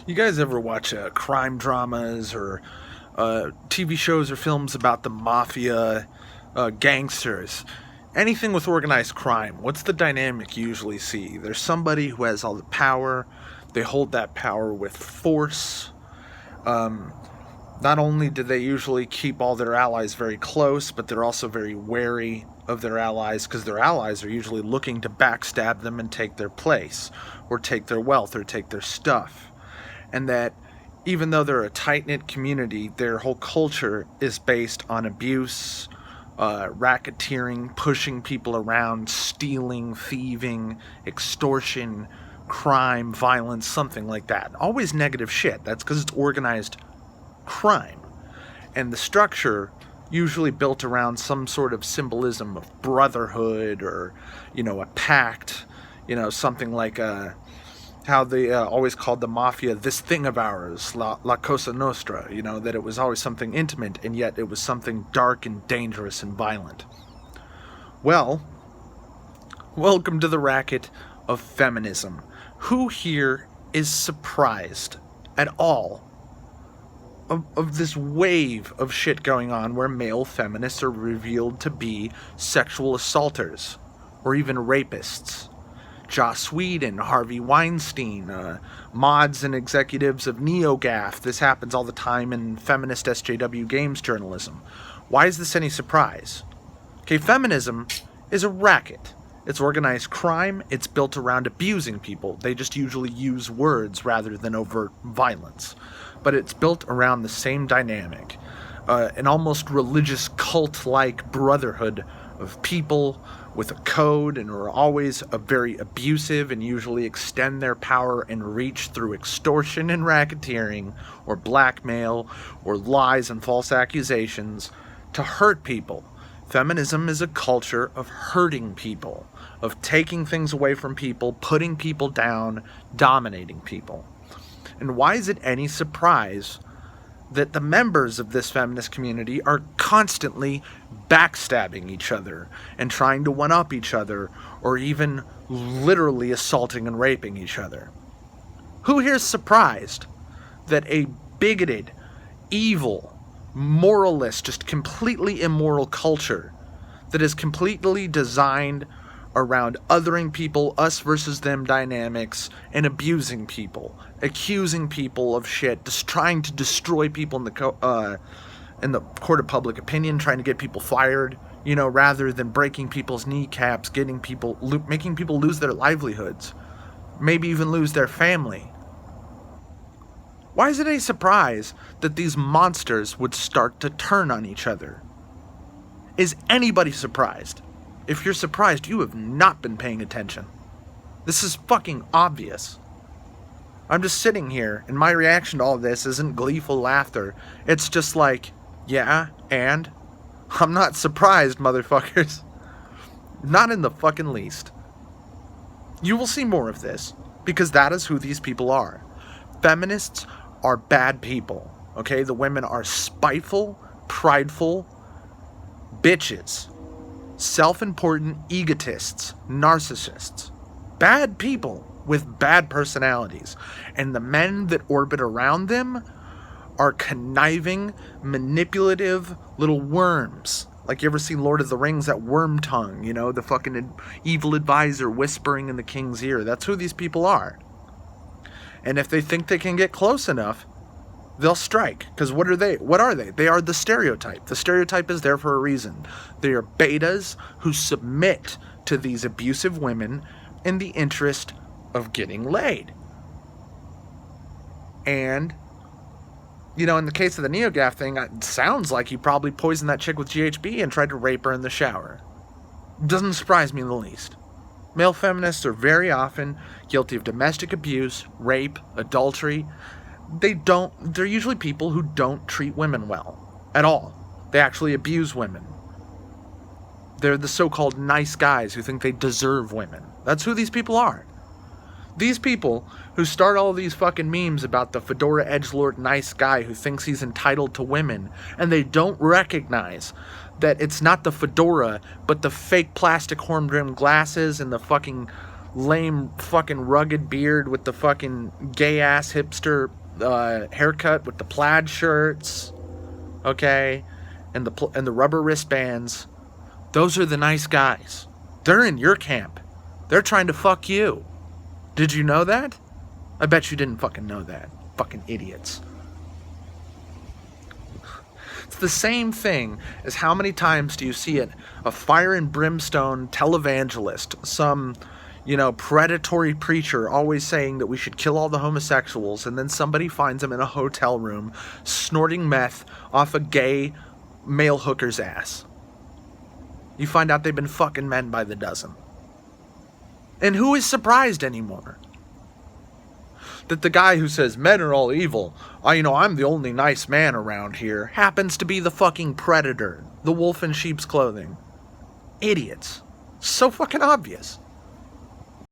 You guys ever watch crime dramas or TV shows or films about the mafia, gangsters, anything with organized crime? What's the dynamic you usually see? There's somebody who has all the power. They hold that power with force. Not only do they usually keep all their allies very close, but they're also very wary of their allies because their allies are usually looking to backstab them and take their place, or take their wealth, or take their stuff. And that even though they're a tight-knit community, their whole culture is based on abuse, racketeering, pushing people around, stealing, thieving, extortion, crime, violence, something like that. Always negative shit. That's because it's organized crime. And the structure usually built around some sort of symbolism of brotherhood or, a pact, something like how they always called the mafia this thing of ours, la cosa nostra, that it was always something intimate, and yet it was something dark and dangerous and violent. Well, welcome to the racket of feminism. Who here is surprised at all of this wave of shit going on where male feminists are revealed to be sexual assaulters or even rapists? Joss Whedon, Harvey Weinstein, mods and executives of NeoGAF. This happens all the time in feminist SJW games journalism. Why is this any surprise? Okay, feminism is a racket. It's organized crime. It's built around abusing people. They just usually use words rather than overt violence. But it's built around the same dynamic. An almost religious cult-like brotherhood of people with a code, and are always very abusive and usually extend their power and reach through extortion and racketeering or blackmail or lies and false accusations to hurt people. Feminism is a culture of hurting people, of taking things away from people, putting people down, dominating people. And why is it any surprise that the members of this feminist community are constantly backstabbing each other and trying to one-up each other, or even literally assaulting and raping each other? Who here is surprised that a bigoted, evil, moralist, just completely immoral culture that is completely designed around othering people, us versus them dynamics, and abusing people, accusing people of shit, just trying to destroy people in the court of public opinion, trying to get people fired, rather than breaking people's kneecaps, making people lose their livelihoods, maybe even lose their family? Why is it any surprise that these monsters would start to turn on each other? Is anybody surprised? If you're surprised, you have not been paying attention. This is fucking obvious. I'm just sitting here, and my reaction to all this isn't gleeful laughter. It's just like, yeah, and? I'm not surprised, motherfuckers. Not in the fucking least. You will see more of this, because that is who these people are. Feminists are bad people, okay? The women are spiteful, prideful bitches. Self-important egotists, narcissists, bad people with bad personalities, and the men that orbit around them are conniving, manipulative little worms. Like, you ever seen Lord of the Rings, that worm tongue, the fucking evil advisor whispering in the king's ear? That's who these people are. And if they think they can get close enough, they'll strike. Because what are they? They are the stereotype. The stereotype is there for a reason. They are betas who submit to these abusive women in the interest of getting laid. And, in the case of the NeoGAF thing, it sounds like he probably poisoned that chick with GHB and tried to rape her in the shower. Doesn't surprise me in the least. Male feminists are very often guilty of domestic abuse, rape, adultery. They're usually people who don't treat women well at all. They actually abuse women. They're the so-called nice guys who think they deserve women. That's who these people are. These people who start all these fucking memes about the fedora edgelord nice guy who thinks he's entitled to women, and they don't recognize that it's not the fedora, but the fake plastic horn-rimmed glasses and the fucking lame fucking rugged beard with the fucking gay ass hipster haircut with the plaid shirts, okay, and the rubber wristbands. Those are the nice guys. They're in your camp. They're trying to fuck you. Did you know that? I bet you didn't fucking know that. Fucking idiots. It's the same thing as how many times do you see it? A fire and brimstone televangelist, some, predatory preacher always saying that we should kill all the homosexuals, and then somebody finds him in a hotel room snorting meth off a gay male hooker's ass. You find out they've been fucking men by the dozen. And who is surprised anymore? That the guy who says men are all evil, I'm the only nice man around here, happens to be the fucking predator, the wolf in sheep's clothing. Idiots. So fucking obvious.